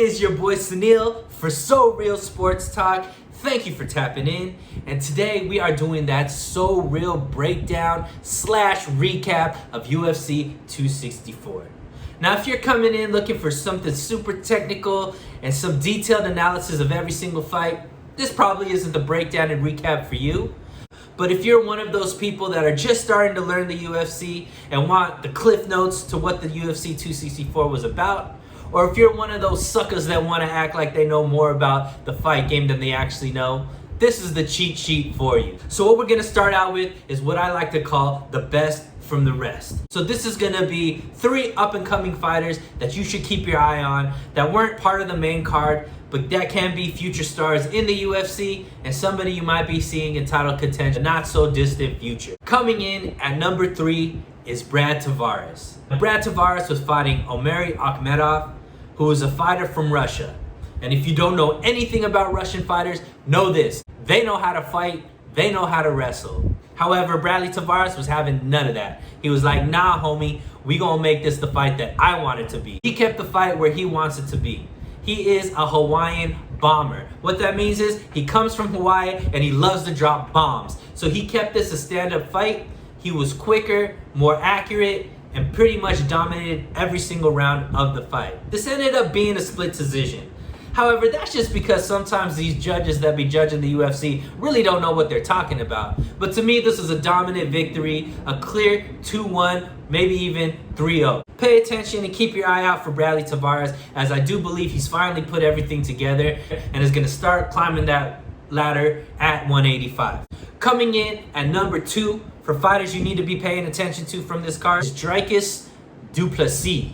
is your boy Sunil for So Real Sports Talk. Thank you for tapping in. And today we are doing that So Real breakdown / recap of UFC 264. Now, if you're coming in looking for something super technical and some detailed analysis of every single fight, this probably isn't the breakdown and recap for you. But if you're one of those people that are just starting to learn the UFC and want the cliff notes to what the UFC 264 was about, or if you're one of those suckers that want to act like they know more about the fight game than they actually know, this is the cheat sheet for you. So what we're going to start out with is what I like to call the best from the rest. So this is going to be 3 up-and-coming fighters that you should keep your eye on that weren't part of the main card, but that can be future stars in the UFC and somebody you might be seeing in title contention not so distant future. Coming in at number 3 is Brad Tavares. Brad Tavares was fighting OMalley Akhmedov, who is a fighter from Russia. And if you don't know anything about Russian fighters, know this: they know how to fight, they know how to wrestle. However, Bradley Tavares was having none of that. He was like, nah, homie, we gonna make this the fight that I want it to be. He kept the fight where he wants it to be. He is a Hawaiian bomber. What that means is he comes from Hawaii and he loves to drop bombs. So he kept this a stand-up fight. He was quicker, more accurate, and pretty much dominated every single round of the fight. This ended up being a split decision. However, that's just because sometimes these judges that be judging the UFC really don't know what they're talking about. But to me, this is a dominant victory, a clear 2-1, maybe even 3-0. Pay attention and keep your eye out for Bradley Tavares, as I do believe he's finally put everything together and is going to start climbing that ladder at 185. Coming in at number 2 for fighters you need to be paying attention to from this card is Dricus du Plessis.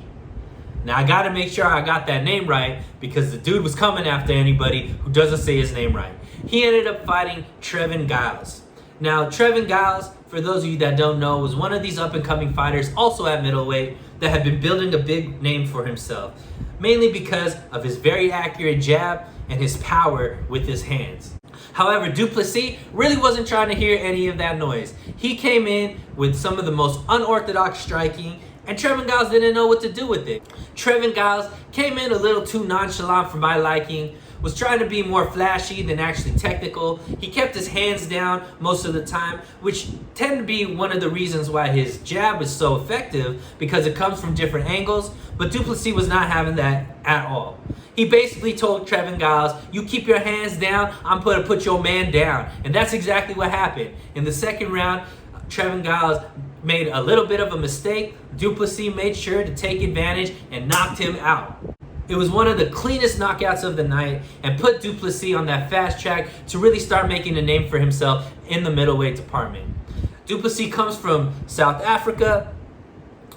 Now, I got to make sure I got that name right because the dude was coming after anybody who doesn't say his name right. He ended up fighting Trevin Giles. Now, Trevin Giles, for those of you that don't know, was one of these up-and-coming fighters, also at middleweight, that had been building a big name for himself, mainly because of his very accurate jab and his power with his hands. However, du Plessis really wasn't trying to hear any of that noise. He came in with some of the most unorthodox striking, and Trevin Giles didn't know what to do with it. Trevin Giles came in a little too nonchalant for my liking, was trying to be more flashy than actually technical. He kept his hands down most of the time, which tend to be one of the reasons why his jab is so effective, because it comes from different angles, but du Plessis was not having that at all. He basically told Trevin Giles, you keep your hands down, I'm gonna put your man down. And that's exactly what happened. In the second round, Trevin Giles made a little bit of a mistake. Du Plessis made sure to take advantage and knocked him out. It was one of the cleanest knockouts of the night and put du Plessis on that fast track to really start making a name for himself in the middleweight department. Du Plessis comes from South Africa.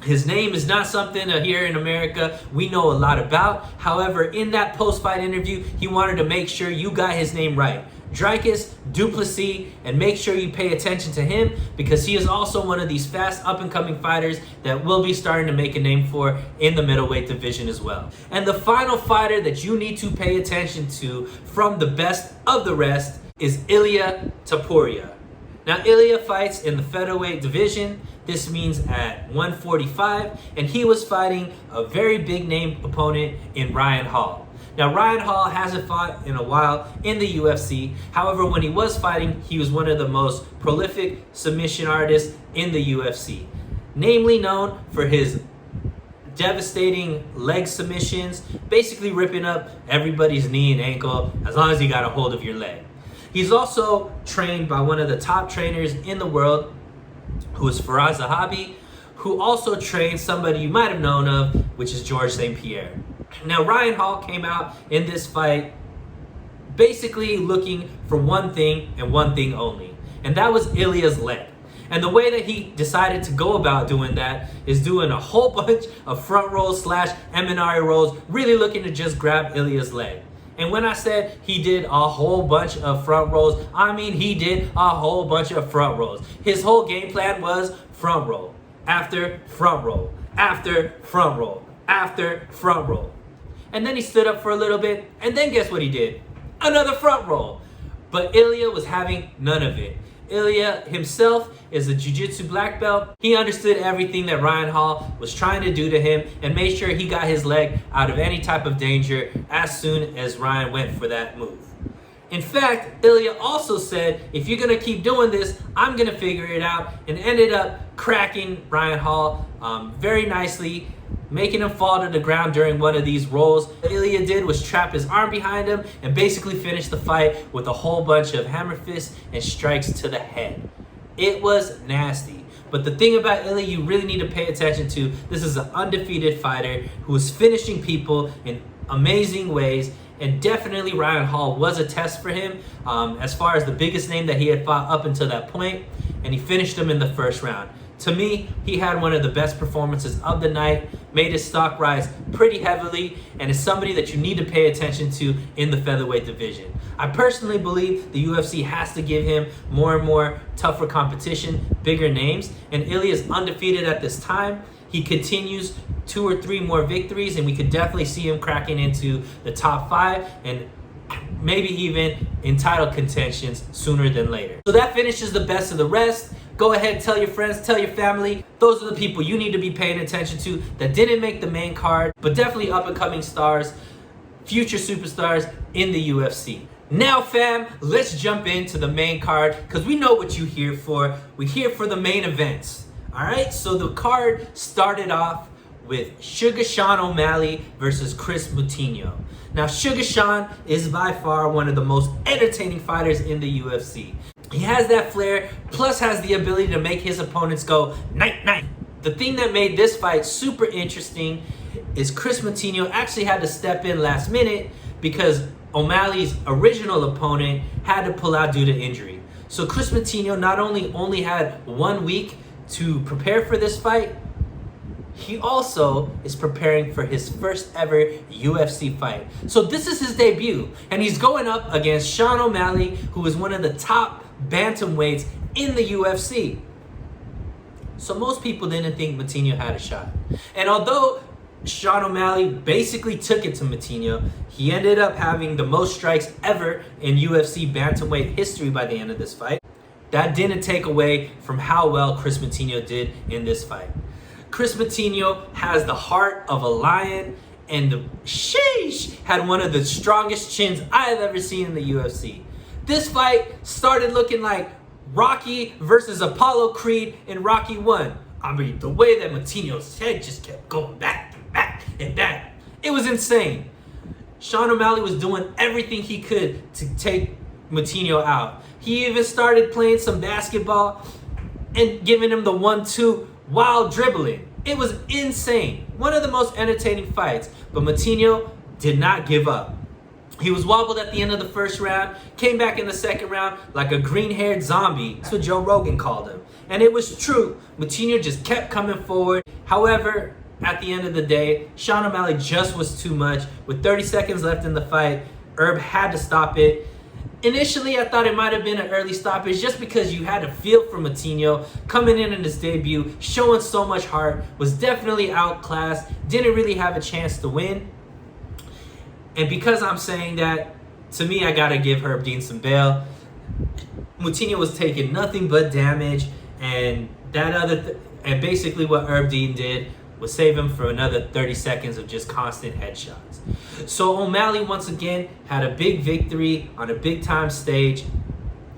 His name is not something here in America we know a lot about. However, in that post-fight interview, he wanted to make sure you got his name right. Dricus du Plessis, and make sure you pay attention to him because he is also one of these fast up-and-coming fighters that will be starting to make a name for in the middleweight division as well. And the final fighter that you need to pay attention to from the best of the rest is Ilia Topuria. Now, Ilia fights in the featherweight division. This means at 145, and he was fighting a very big name opponent in Ryan Hall. Now, Ryan Hall hasn't fought in a while in the UFC. However, when he was fighting, he was one of the most prolific submission artists in the UFC, namely known for his devastating leg submissions, basically ripping up everybody's knee and ankle as long as you got a hold of your leg. He's also trained by one of the top trainers in the world, who is Faraz Zahabi, who also trained somebody you might have known of, which is George St. Pierre. Now, Ryan Hall came out in this fight basically looking for one thing and one thing only, and that was Ilia's leg. And the way that he decided to go about doing that is doing a whole bunch of front rolls / Eminari rolls, really looking to just grab Ilia's leg. And when I said he did a whole bunch of front rolls, I mean he did a whole bunch of front rolls. His whole game plan was front roll after front roll after front roll after front roll. And then he stood up for a little bit, and then guess what he did? Another front roll. But Ilia was having none of it. Ilya himself is a jiu-jitsu black belt. He understood everything that Ryan Hall was trying to do to him and made sure he got his leg out of any type of danger as soon as Ryan went for that move. In fact, Ilya also said, if you're going to keep doing this, I'm going to figure it out, and ended up cracking Ryan Hall very nicely, making him fall to the ground during one of these rolls. What Ilya did was trap his arm behind him and basically finish the fight with a whole bunch of hammer fists and strikes to the head. It was nasty. But the thing about Ilya you really need to pay attention to, this is an undefeated fighter who is finishing people in amazing ways, and definitely Ryan Hall was a test for him as far as the biggest name that he had fought up until that point, and he finished him in the first round. To me, he had one of the best performances of the night, made his stock rise pretty heavily, and is somebody that you need to pay attention to in the featherweight division. I personally believe the UFC has to give him more and more tougher competition, bigger names, and Ilya is undefeated at this time. He continues 2 or 3 more victories, and we could definitely see him cracking into the top 5 and maybe even in title contentions sooner than later. So that finishes the best of the rest. Go ahead, tell your friends, tell your family. Those are the people you need to be paying attention to that didn't make the main card, but definitely up-and-coming stars, future superstars in the UFC. Now, fam, let's jump into the main card, because we know what you're here for. We're here for the main events. All right, so the card started off with Sugar Sean O'Malley versus Chrismoutinho. Now, Sugar Sean is by far one of the most entertaining fighters in the UFC. He has that flair, plus has the ability to make his opponents go night-night. The thing that made this fight super interesting is Chrismoutinho actually had to step in last minute because O'Malley's original opponent had to pull out due to injury. So Chrismoutinho not only had 1 week to prepare for this fight, he also is preparing for his first ever UFC fight. So this is his debut, and he's going up against Sean O'Malley, who is one of the top bantamweights in the UFC. So most people didn't think Moutinho had a shot. And although Sean O'Malley basically took it to Moutinho, he ended up having the most strikes ever in UFC bantamweight history by the end of this fight. That didn't take away from how well Chrismoutinho did in this fight. Chrismoutinho has the heart of a lion, and had one of the strongest chins I have ever seen in the UFC. This fight started looking like Rocky versus Apollo Creed in Rocky 1. I mean, the way that Moutinho's head just kept going back and back and back. It was insane. Sean O'Malley was doing everything he could to take Moutinho out. He even started playing some basketball and giving him the 1-2 while dribbling. It was insane. One of the most entertaining fights, but Moutinho did not give up. He was wobbled at the end of the first round, came back in the second round like a green-haired zombie. That's what Joe Rogan called him. And it was true. Moutinho just kept coming forward. However, at the end of the day, Sean O'Malley just was too much. With 30 seconds left in the fight, Herb had to stop it. Initially, I thought it might have been an early stoppage just because you had a feel for Moutinho coming in his debut, showing so much heart, was definitely outclassed, didn't really have a chance to win. And because I'm saying that, to me, I gotta give Herb Dean some bail. Moutinho was taking nothing but damage, and and basically what Herb Dean did was save him for another 30 seconds of just constant headshots. So O'Malley once again had a big victory on a big time stage.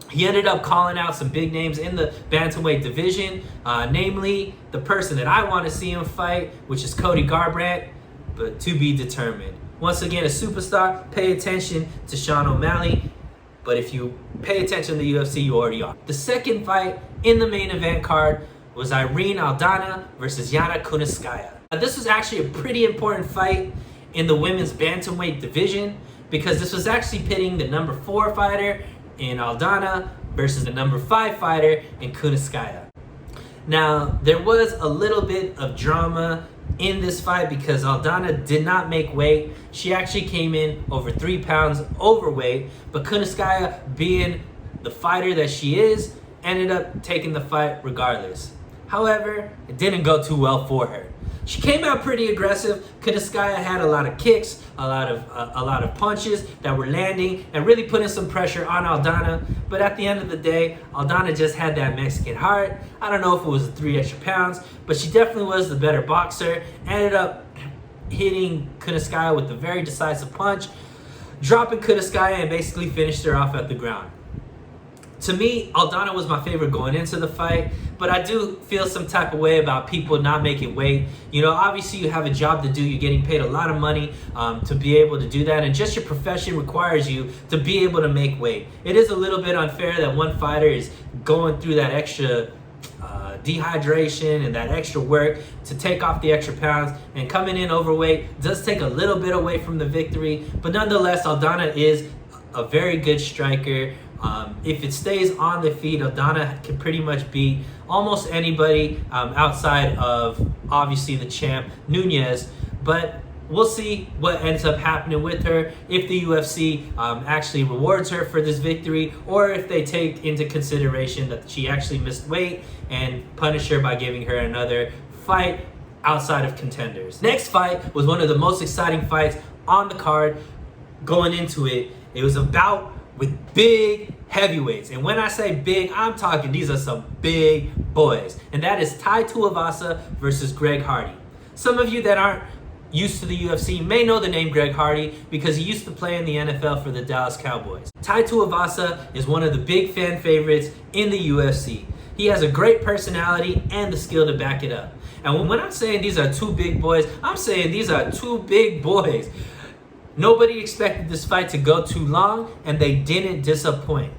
He ended up calling out some big names in the bantamweight division, namely the person that I want to see him fight, which is Cody Garbrandt, but to be determined. Once again, a superstar. Pay attention to Sean O'Malley, but if you pay attention to the UFC, you already are. The second fight in the main event card was Irene Aldana versus Yana Kudaskaya. Now, this was actually a pretty important fight in the women's bantamweight division because this was actually pitting the number 4 fighter in Aldana versus the number 5 fighter in Kudaskaya. Now, there was a little bit of drama in this fight because Aldana did not make weight. She actually came in over 3 pounds overweight, but Kudaskaya, being the fighter that she is, ended up taking the fight regardless. However, it didn't go too well for her. She came out pretty aggressive. Kudaskaya had a lot of kicks, a lot of punches that were landing and really putting some pressure on Aldana. But at the end of the day, Aldana just had that Mexican heart. I don't know if it was the 3 extra pounds, but she definitely was the better boxer. Ended up hitting Kudaskaya with a very decisive punch, dropping Kudaskaya and basically finished her off at the ground. To me, Aldana was my favorite going into the fight, but I do feel some type of way about people not making weight. You know, obviously you have a job to do. You're getting paid a lot of money to be able to do that, and just your profession requires you to be able to make weight. It is a little bit unfair that one fighter is going through that extra dehydration and that extra work to take off the extra pounds, and coming in overweight does take a little bit away from the victory. But nonetheless, Aldana is a very good striker. If it stays on the feet, Aldana can pretty much beat almost anybody outside of obviously the champ Nunes. But we'll see what ends up happening with her, if the UFC actually rewards her for this victory, or if they take into consideration that she actually missed weight and punish her by giving her another fight outside of contenders. Next fight was one of the most exciting fights on the card. Going into it, it was a bout with big heavyweights. And when I say big, I'm talking these are some big boys. And that is Tuivasa versus Greg Hardy. Some of you that aren't used to the UFC may know the name Greg Hardy because he used to play in the NFL for the Dallas Cowboys. Tuivasa is one of the big fan favorites in the UFC. He has a great personality and the skill to back it up. And when I'm saying these are two big boys, I'm saying these are two big boys. Nobody expected this fight to go too long, and they didn't disappoint.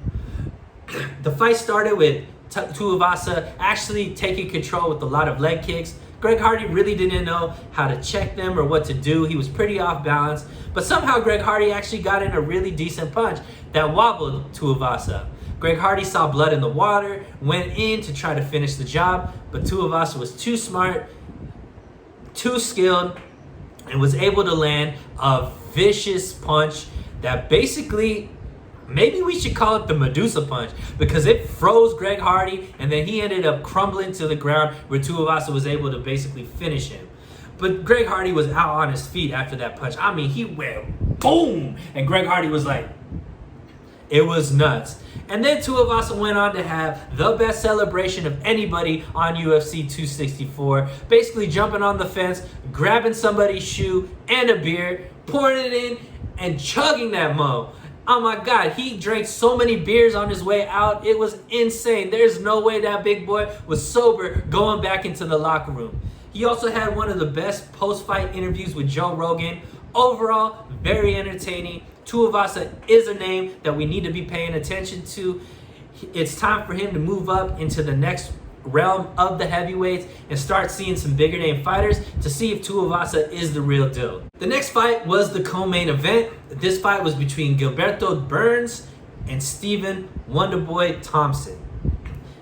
The fight started with Tuivasa actually taking control with a lot of leg kicks. Greg Hardy really didn't know how to check them or what to do. He was pretty off balance, but somehow Greg Hardy actually got in a really decent punch that wobbled Tuivasa. Greg Hardy saw blood in the water, went in to try to finish the job, but Tuivasa was too smart, too skilled, and was able to land a vicious punch that basically, maybe we should call it the Medusa punch, because it froze Greg Hardy and then he ended up crumbling to the ground where Tuivasa was able to basically finish him. But Greg Hardy was out on his feet after that punch. I mean, he went boom, and Greg Hardy was like, it was nuts. And then Tuivasa went on to have the best celebration of anybody on UFC 264. Basically jumping on the fence, grabbing somebody's shoe and a beer, pouring it in, and chugging that mo. Oh my God, he drank so many beers on his way out. It was insane. There's no way that big boy was sober going back into the locker room. He also had one of the best post-fight interviews with Joe Rogan. Overall, very entertaining. Tuivasa is a name that we need to be paying attention to. It's time for him to move up into the next realm of the heavyweights and start seeing some bigger name fighters to see if Tuivasa is the real deal. The next fight was the co-main event. This fight was between Gilbert Burns and Stephen Wonderboy Thompson.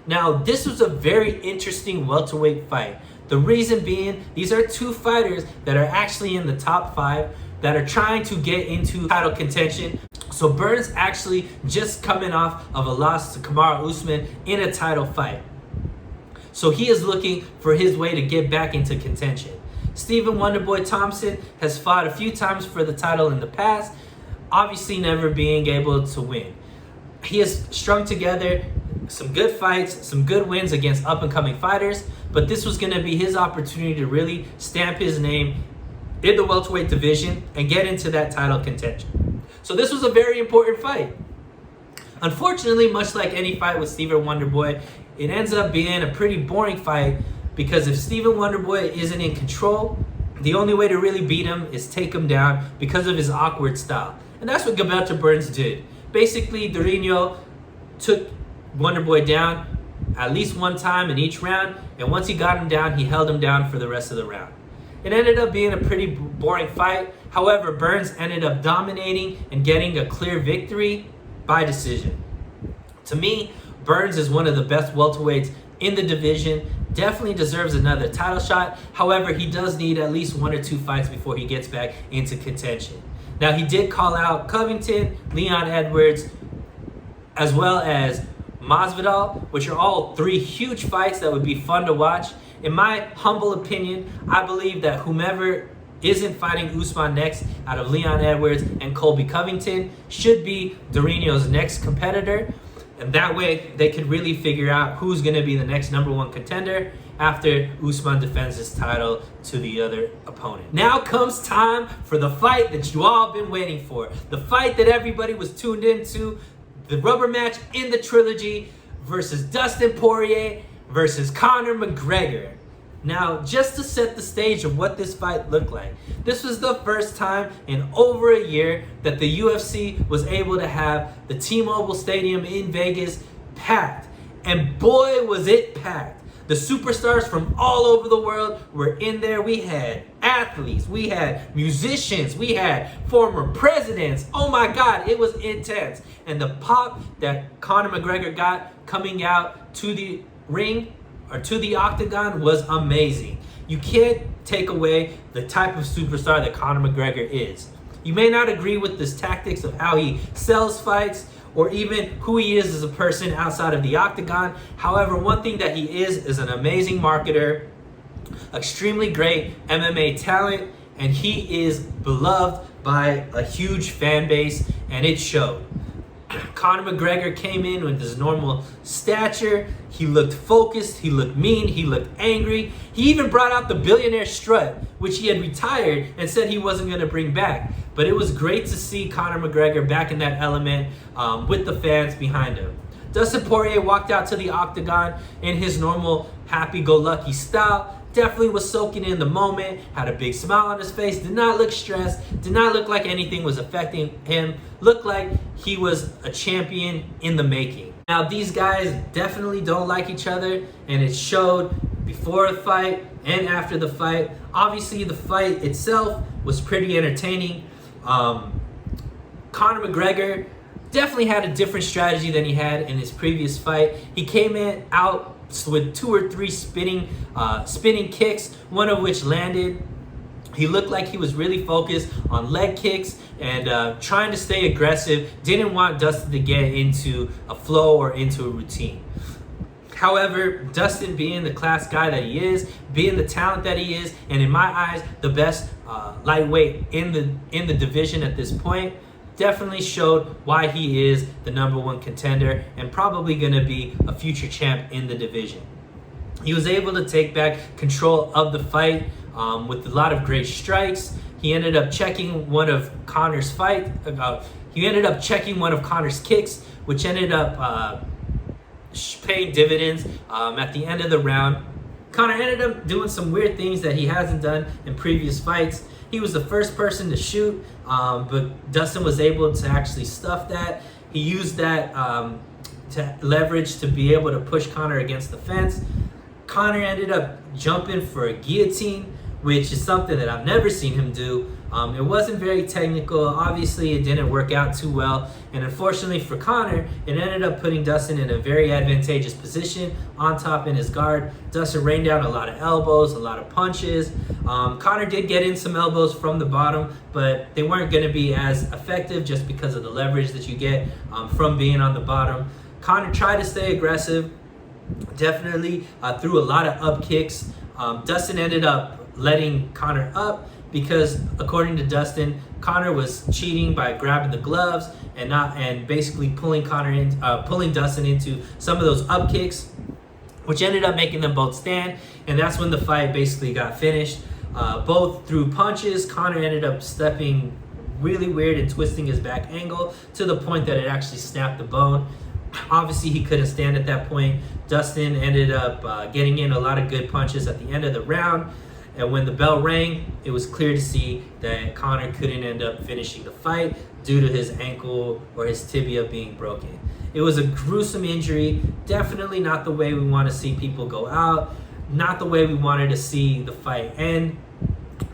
Now, this was a very interesting welterweight fight. The reason being, these are two fighters that are actually in the top 5 that are trying to get into title contention. So Burns actually just coming off of a loss to Kamaru Usman in a title fight. So he is looking for his way to get back into contention. Stephen Wonderboy Thompson has fought a few times for the title in the past, obviously never being able to win. He has strung together some good fights, some good wins against up-and-coming fighters, but this was going to be his opportunity to really stamp his name in the welterweight division and get into that title contention. So this was a very important fight. Unfortunately, much like any fight with Stephen Wonderboy, it ends up being a pretty boring fight because if Stephen Wonderboy isn't in control, the only way to really beat him is take him down because of his awkward style. And that's what Gilbert Burns did. Basically, Irene took Wonderboy down at least one time in each round, and once he got him down, he held him down for the rest of the round. It ended up being a pretty boring fight. However, Burns ended up dominating and getting a clear victory by decision. To me, Burns is one of the best welterweights in the division. Definitely deserves another title shot. However, he does need at least 1 or 2 fights before he gets back into contention. Now, he did call out Covington, Leon Edwards, as well as Masvidal, which are all 3 huge fights that would be fun to watch. In my humble opinion, I believe that whomever isn't fighting Usman next out of Leon Edwards and Colby Covington should be Durinho's next competitor. And that way they could really figure out who's going to be the next #1 contender after Usman defends his title to the other opponent. Now comes time for the fight that you all been waiting for. The fight that everybody was tuned into. The rubber match in the trilogy versus Dustin Porier versus Connor McGregor. Now, just to set the stage of what this fight looked like, this was the first time in over a year that the UFC was able to have the T-Mobile Stadium in Vegas packed. And boy, was it packed. The superstars from all over the world were in there. We had athletes, we had musicians, we had former presidents. Oh my God, it was intense. And the pop that Conor McGregor got coming out to the ring or to the octagon was amazing. You can't take away the type of superstar that Conor McGregor is. You may not agree with his tactics of how he sells fights or even who he is as a person outside of the octagon. However, one thing that he is an amazing marketer, extremely great MMA talent, and he is beloved by a huge fan base, and it showed. Conor McGregor came in with his normal stature. He looked focused, he looked mean, he looked angry. He even brought out the billionaire strut, which he had retired and said he wasn't going to bring back. But it was great to see Conor McGregor back in that element with the fans behind him. Dustin Porier walked out to the octagon in his normal happy-go-lucky style. Definitely was soaking in the moment, had a big smile on his face, did not look stressed, did not look like anything was affecting him, looked like he was a champion in the making. Now, these guys definitely don't like each other, and it showed before the fight and after the fight. Obviously, the fight itself was pretty entertaining. Conor McGregor definitely had a different strategy than he had in his previous fight. He came in out with 2 or 3 spinning kicks, one of which landed. He looked like he was really focused on leg kicks and trying to stay aggressive. Didn't want Dustin to get into a flow or into a routine. However, Dustin, being the class guy that he is, being the talent that he is, and in my eyes, the best lightweight in the division at this point, definitely showed why he is the #1 contender and probably going to be a future champ in the division. He was able to take back control of the fight with a lot of great strikes. He ended up checking one of Connor's kicks, which ended up paying dividends at the end of the round. Conor ended up doing some weird things that he hasn't done in previous fights. He was the first person to shoot, but Dustin was able to actually stuff that. He used that to leverage to be able to push Conor against the fence. Conor ended up jumping for a guillotine, which is something that I've never seen him do. It wasn't very technical. Obviously, it didn't work out too well. And unfortunately for Conor, it ended up putting Dustin in a very advantageous position on top in his guard. Dustin rained down a lot of elbows, a lot of punches. Conor did get in some elbows from the bottom, but they weren't going to be as effective just because of the leverage that you get from being on the bottom. Conor tried to stay aggressive, definitely threw a lot of up kicks. Dustin ended up letting Conor up because, according to Dustin, Conor was cheating by grabbing the gloves and basically pulling Dustin into some of those up kicks, which ended up making them both stand. And that's when the fight basically got finished. Both through punches. Conor ended up stepping really weird and twisting his back angle to the point that it actually snapped the bone. Obviously, he couldn't stand at that point. Dustin ended up getting in a lot of good punches at the end of the round. And when the bell rang, it was clear to see that Conor couldn't end up finishing the fight due to his ankle or his tibia being broken. It was a gruesome injury. Definitely not the way we want to see people go out. Not the way we wanted to see the fight end.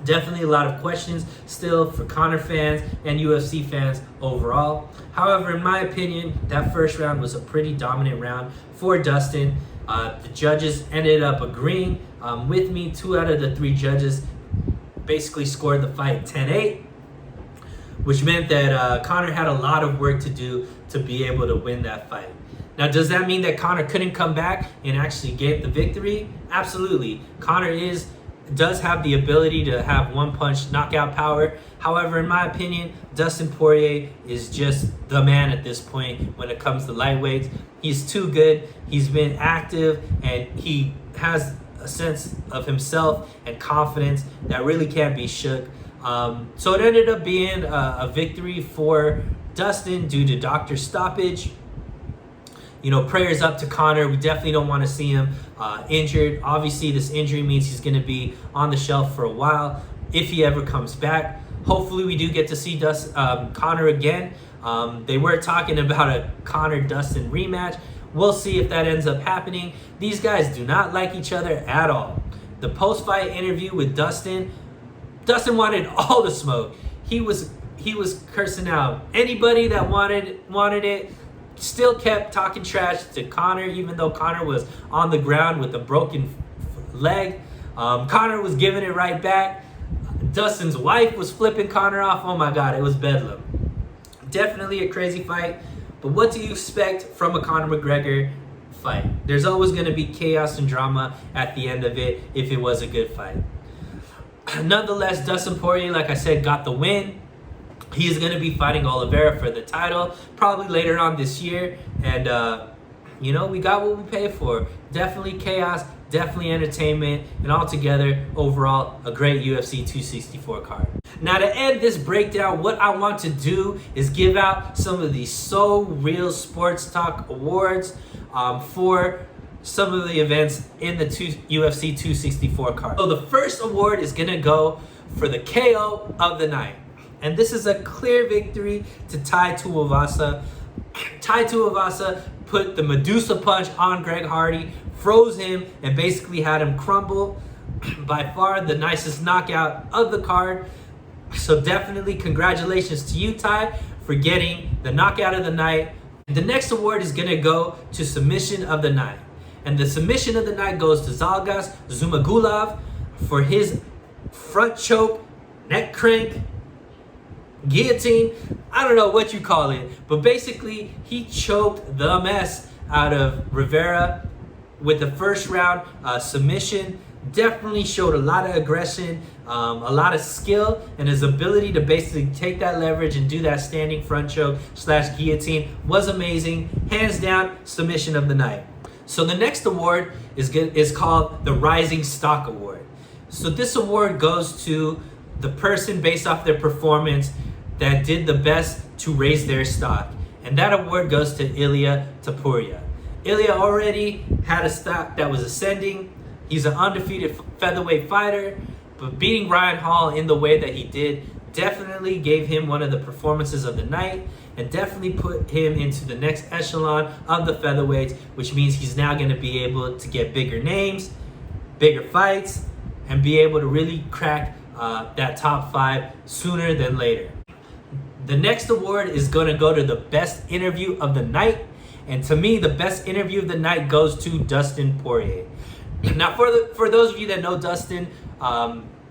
Definitely a lot of questions still for Conor fans and UFC fans overall. However, in my opinion, that first round was a pretty dominant round for Dustin. The judges ended up agreeing with me. 2 out of the 3 judges basically scored the fight 10-8, which meant that Conor had a lot of work to do to be able to win that fight. Now, does that mean that Connor couldn't come back and actually get the victory? Absolutely. Connor does have the ability to have one-punch knockout power. However, in my opinion, Dustin Porier is just the man at this point when it comes to lightweights. He's too good. He's been active, and he has a sense of himself and confidence that really can't be shook. So it ended up being a victory for Dustin due to doctor stoppage. You know, prayers up to Connor. We definitely don't want to see him injured. Obviously, this injury means he's going to be on the shelf for a while if he ever comes back. Hopefully, we do get to see Connor again. They were talking about a Connor-Dustin rematch. We'll see if that ends up happening. These guys do not like each other at all. The post-fight interview with Dustin wanted all the smoke. He was cursing out anybody that wanted it. Still kept talking trash to Connor, even though Connor was on the ground with a broken leg. Connor was giving it right back. Dustin's wife was flipping Connor off. Oh my God, it was bedlam. Definitely a crazy fight. But what do you expect from a Connor McGregor fight? There's always going to be chaos and drama at the end of it if it was a good fight. Nonetheless, Dustin Porier, like I said, got the win. He's going to be fighting Oliveira for the title probably later on this year. And, you know, we got what we paid for. Definitely chaos, definitely entertainment, and altogether, overall, a great UFC 264 card. Now, to end this breakdown, what I want to do is give out some of these So Real Sports Talk awards for some of the events in the UFC 264 card. So the first award is going to go for the KO of the night. And this is a clear victory to Tuivasa. Tuivasa put the Medusa punch on Greg Hardy, froze him, and basically had him crumble. By far the nicest knockout of the card. So definitely congratulations to you, Ty, for getting the knockout of the night. The next award is going to go to Submission of the Night. And the Submission of the Night goes to Zhalgas Zhumagulov for his front choke, neck crank, guillotine, I don't know what you call it, but basically he choked the mess out of Rivera with the first round submission. Definitely showed a lot of aggression, a lot of skill, and his ability to basically take that leverage and do that standing front choke / guillotine was amazing. Hands down, Submission of the Night. So the next award is called the Rising Stock Award. So this award goes to the person based off their performance that did the best to raise their stock. And that award goes to Ilia Topuria. Ilia already had a stock that was ascending. He's an undefeated featherweight fighter, but beating Ryan Hall in the way that he did definitely gave him one of the performances of the night and definitely put him into the next echelon of the featherweights, which means he's now going to be able to get bigger names, bigger fights, and be able to really crack that top 5 sooner than later. The next award is going to go to the best interview of the night. And to me, the best interview of the night goes to Dustin Porier. Now, for those of you that know Dustin,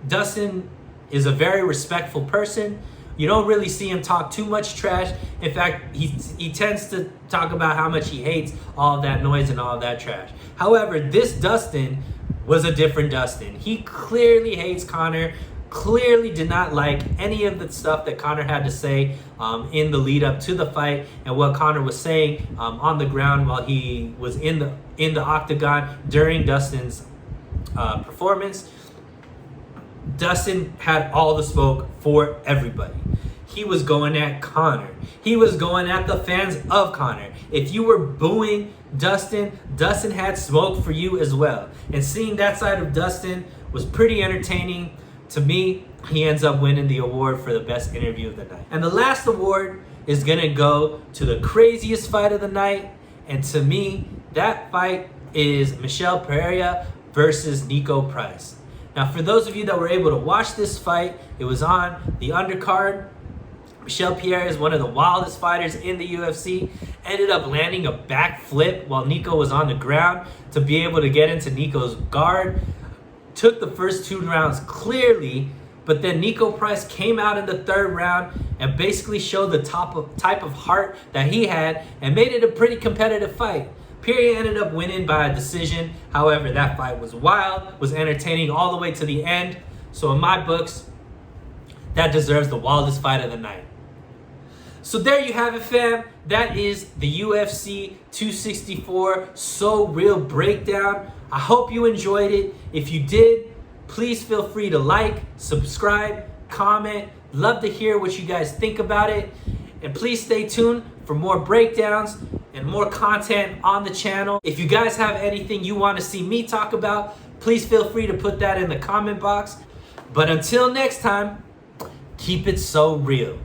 Dustin is a very respectful person. You don't really see him talk too much trash. In fact, he tends to talk about how much he hates all of that noise and all of that trash. However, this Dustin was a different Dustin. He clearly hates Connor, clearly did not like any of the stuff that Connor had to say in the lead up to the fight and what Connor was saying on the ground while he was in the octagon during Dustin's performance. Dustin had all the smoke for everybody. He was going at Connor. He was going at the fans of Connor. If you were booing Dustin, Dustin had smoke for you as well. And seeing that side of Dustin was pretty entertaining. To me, he ends up winning the award for the best interview of the night. And the last award is going to go to the craziest fight of the night. And to me, that fight is Michel Pereira versus Nico Price. Now, for those of you that were able to watch this fight, it was on the undercard. Michel Pereira is one of the wildest fighters in the UFC. Ended up landing a back flip while Nico was on the ground to be able to get into Nico's guard. Took the first 2 rounds clearly, But then Nico Price came out in the third round and basically showed the type of heart that he had and made it a pretty competitive fight. Porier ended up winning by a decision. However, that fight was wild, was entertaining all the way to the end. So in my books, that deserves the wildest fight of the night. So there you have it, fam. That is the UFC 264 So Real breakdown. I hope you enjoyed it. If you did, please feel free to like, subscribe, comment. Love to hear what you guys think about it. And please stay tuned for more breakdowns and more content on the channel. If you guys have anything you want to see me talk about, please feel free to put that in the comment box. But until next time, keep it so real.